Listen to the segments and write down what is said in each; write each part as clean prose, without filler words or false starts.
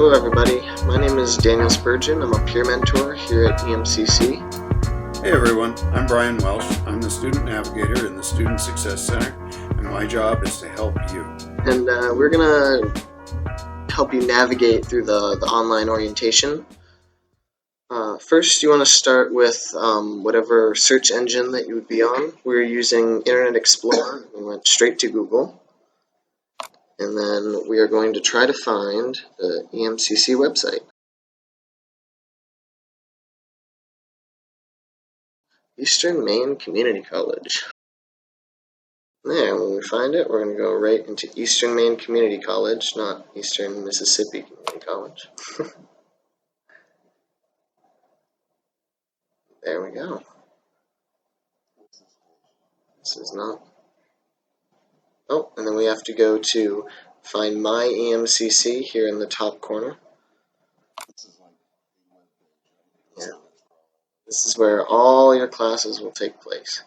Hello everybody, my name is Daniel Spurgeon. I'm a peer mentor here at EMCC. Hey everyone, I'm Brian Welsh. I'm the Student Navigator in the Student Success Center, and my job is to help you. And we're going to help you navigate through the online orientation. First, you want to start with whatever search engine that you would be on. We're using Internet Explorer. We went straight to Google. And then we are going to try to find the EMCC website. Eastern Maine Community College. There, when we find it, we're going to go right into Eastern Maine Community College, not Eastern Mississippi Community College. There we go. This is not... Oh, and then we have to go to find My EMCC here in the top corner. Yeah. This is where all your classes will take place.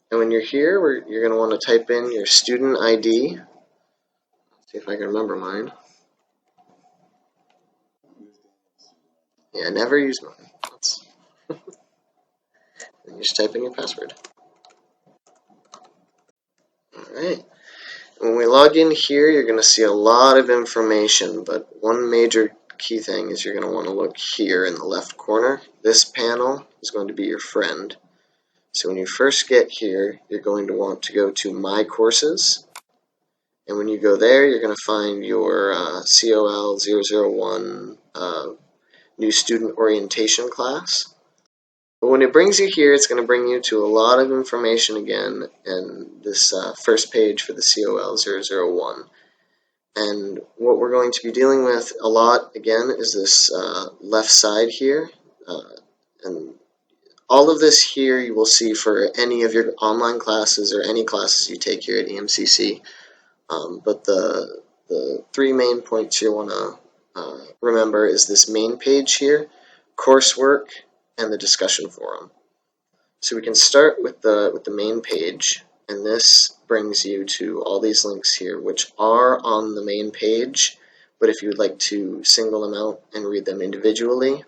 And when you're here, you're going to want to type in your student ID. Let's see if I can remember mine. Yeah, never use mine. And you just type in your password. Alright. When we log in here, you're going to see a lot of information, but one major key thing is you're going to want to look here in the left corner. This panel is going to be your friend. So when you first get here, you're going to want to go to My Courses. And when you go there, you're going to find your COL 001 New Student Orientation class. But when it brings you here, it's going to bring you to a lot of information again in this first page for the COL 001. And what we're going to be dealing with a lot, again, is this left side here. And all of this here you will see for any of your online classes or any classes you take here at EMCC. But the three main points you want to remember is this main page here, coursework, and the discussion forum. So we can start with the main page, and this brings you to all these links here, which are on the main page, but if you would like to single them out and read them individually,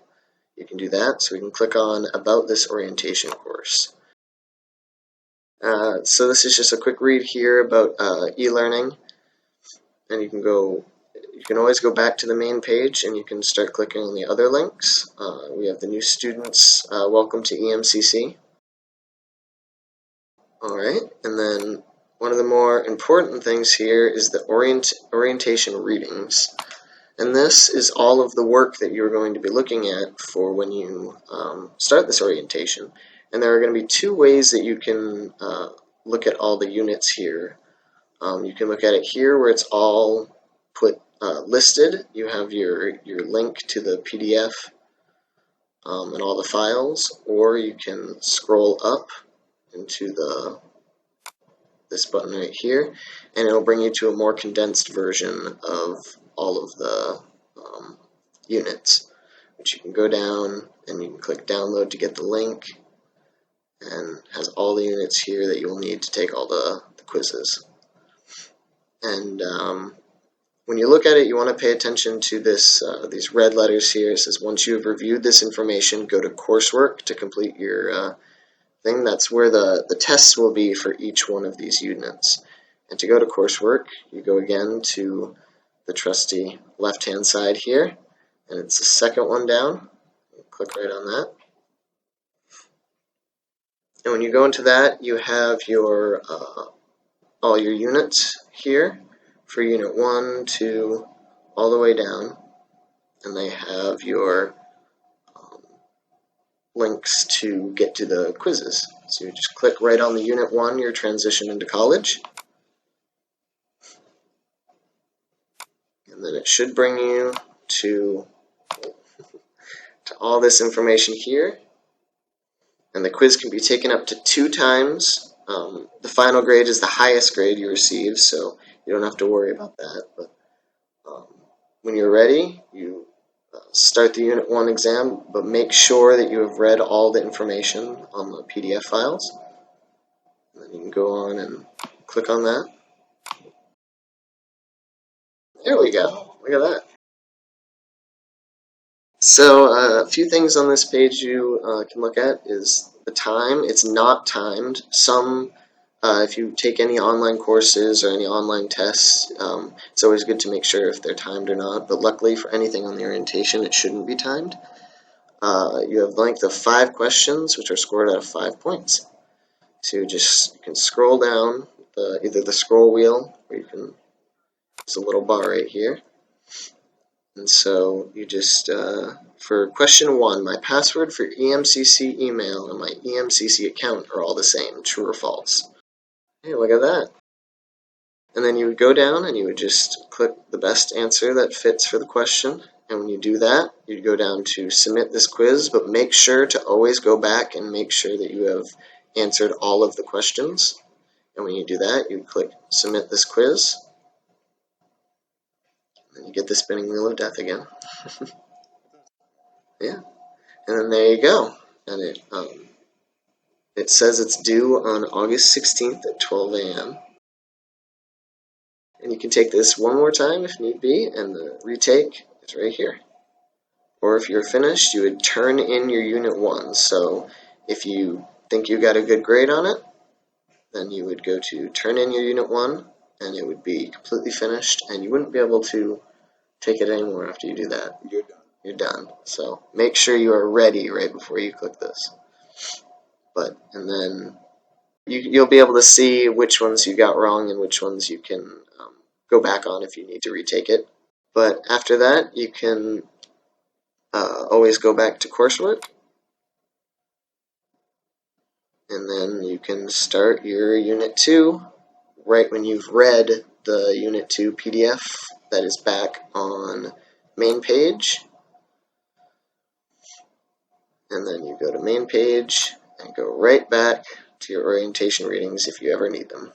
you can do that. So we can click on About This Orientation Course. So this is just a quick read here about e-learning, and you can always go back to the main page and you can start clicking on the other links. We have the new students, welcome to EMCC. Alright, and then one of the more important things here is the orientation readings. And this is all of the work that you're going to be looking at for when you start this orientation. And there are going to be two ways that you can look at all the units here. You can look at it here where it's all put listed. You have your link to the PDF and all the files, or you can scroll up into this button right here, and it'll bring you to a more condensed version of all of the units, which you can go down and you can click download to get the link, and has all the units here that you will need to take all the quizzes. And when you look at it, you want to pay attention to these red letters here. It says once you have reviewed this information, go to coursework to complete your thing. That's where the tests will be for each one of these units. And to go to coursework, you go again to the trusty left-hand side here, and it's the second one down. Click right on that. And when you go into that, you have your all your units here for Unit 1, 2, all the way down, and they have your links to get to the quizzes. So you just click right on the Unit 1, your transition into college, and then it should bring you to all this information here. And the quiz can be taken up to 2 times. The final grade is the highest grade you receive, so you don't have to worry about that. But when you're ready, you start the Unit 1 exam, but make sure that you have read all the information on the PDF files. And then you can go on and click on that. There we go. Look at that. So a few things on this page you can look at is the time. It's not timed. If you take any online courses or any online tests, it's always good to make sure if they're timed or not. But luckily for anything on the orientation, it shouldn't be timed. You have length of 5 questions, which are scored out of 5 points. So you can scroll down either the scroll wheel, or you can, there's a little bar right here. And so you just, for question 1, my password for EMCC email and my EMCC account are all the same, true or false. Hey, look at that. And then you would go down and you would just click the best answer that fits for the question. And when you do that, you'd go down to submit this quiz, but make sure to always go back and make sure that you have answered all of the questions. And when you do that, you click submit this quiz. And you get the spinning wheel of death again. Yeah. And then there you go. And it says it's due on August 16th at 12 a.m. And you can take this one more time if need be, and the retake is right here. Or if you're finished, you would turn in your Unit 1. So if you think you got a good grade on it, then you would go to turn in your Unit 1, and it would be completely finished, and you wouldn't be able to take it anymore after you do that. You're done. You're done. So make sure you are ready right before you click this. And then you'll be able to see which ones you got wrong and which ones you can go back on if you need to retake it. But after that, you can always go back to coursework, and then you can start your Unit 2 right when you've read the Unit 2 PDF that is back on main page. And then you go to main page and go right back to your orientation readings if you ever need them.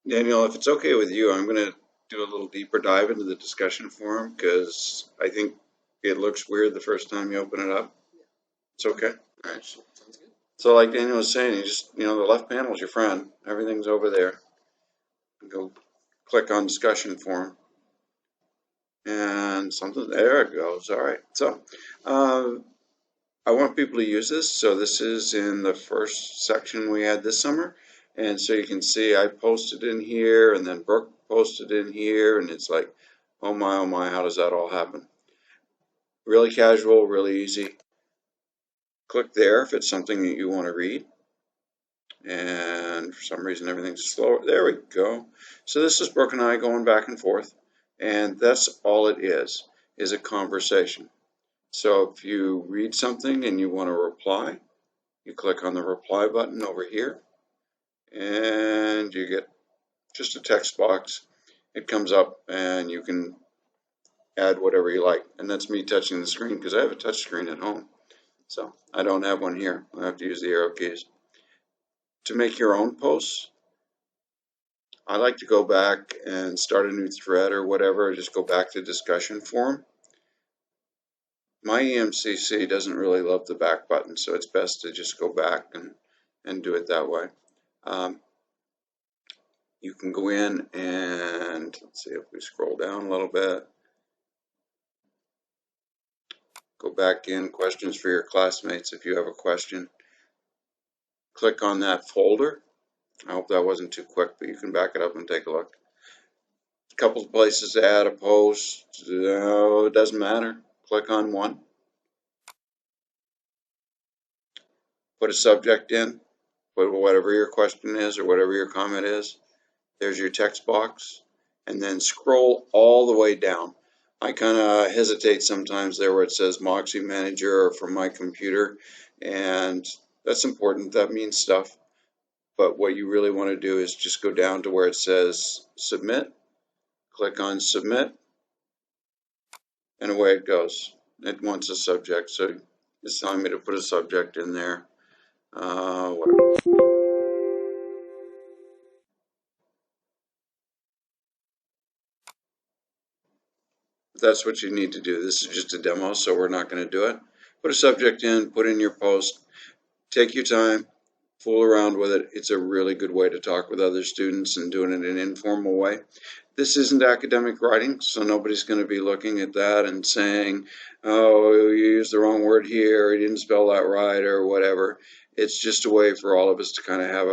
Daniel, if it's okay with you, I'm going to do a little deeper dive into the discussion forum because I think it looks weird the first time you open it up. It's okay? All right. Sounds good. So like Daniel was saying, the left panel is your friend. Everything's over there. Go click on discussion forum. And something, there it goes. All right. So I want people to use this. So this is in the first section we had this summer. And so you can see I posted in here and then Brooke posted in here. And it's like, oh my, how does that all happen? Really casual, really easy. Click there if it's something that you want to read. And for some reason everything's slower. There we go. So this is Brooke and I going back and forth. And that's all it is a conversation. So if you read something and you want to reply, you click on the reply button over here and you get just a text box. It comes up and you can add whatever you like. And that's me touching the screen because I have a touch screen at home. So I don't have one here. I have to use the arrow keys. To make your own posts, I like to go back and start a new thread or whatever, just go back to discussion forum. My EMCC doesn't really love the back button, so it's best to just go back and do it that way. You can go in and let's see if we scroll down a little bit. Go back in, questions for your classmates if you have a question. Click on that folder. I hope that wasn't too quick, but you can back it up and take a look. A couple of places to add a post. It doesn't matter. Click on one. Put a subject in. Put whatever your question is or whatever your comment is. There's your text box. And then scroll all the way down. I kind of hesitate sometimes there where it says Moxie Manager or from my computer. And that's important. That means stuff. But what you really want to do is just go down to where it says Submit. Click on Submit. And away it goes. It wants a subject. So it's telling me to put a subject in there. That's what you need to do. This is just a demo, so we're not going to do it. Put a subject in, put in your post, take your time, fool around with it. It's a really good way to talk with other students and doing it in an informal way. This isn't academic writing, so nobody's going to be looking at that and saying, oh, you used the wrong word here, or you didn't spell that right, or whatever. It's just a way for all of us to kind of have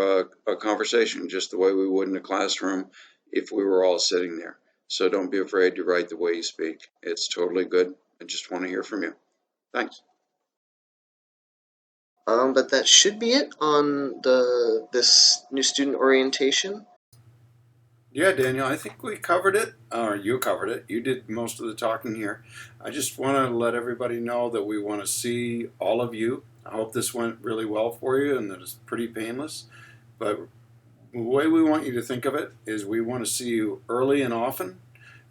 a conversation, just the way we would in a classroom if we were all sitting there. So don't be afraid to write the way you speak. It's totally good. I just want to hear from you. Thanks. But that should be it on this new student orientation. Yeah, Daniel, I think we covered it, or you covered it. You did most of the talking here. I just want to let everybody know that we want to see all of you. I hope this went really well for you and that it's pretty painless. But the way we want you to think of it is we want to see you early and often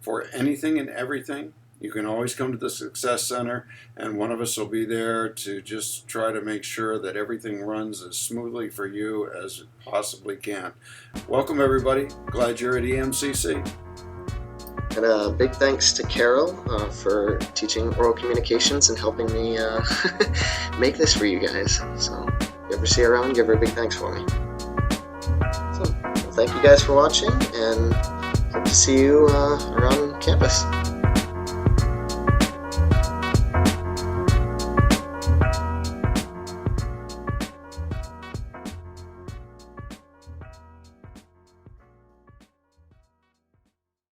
for anything and everything. You can always come to the Success Center, and one of us will be there to just try to make sure that everything runs as smoothly for you as it possibly can. Welcome, everybody. Glad you're at EMCC. And a big thanks to Carol for teaching oral communications and helping me make this for you guys. So if you ever see her around, give her a big thanks for me. So, well, thank you guys for watching, and hope to see you around campus.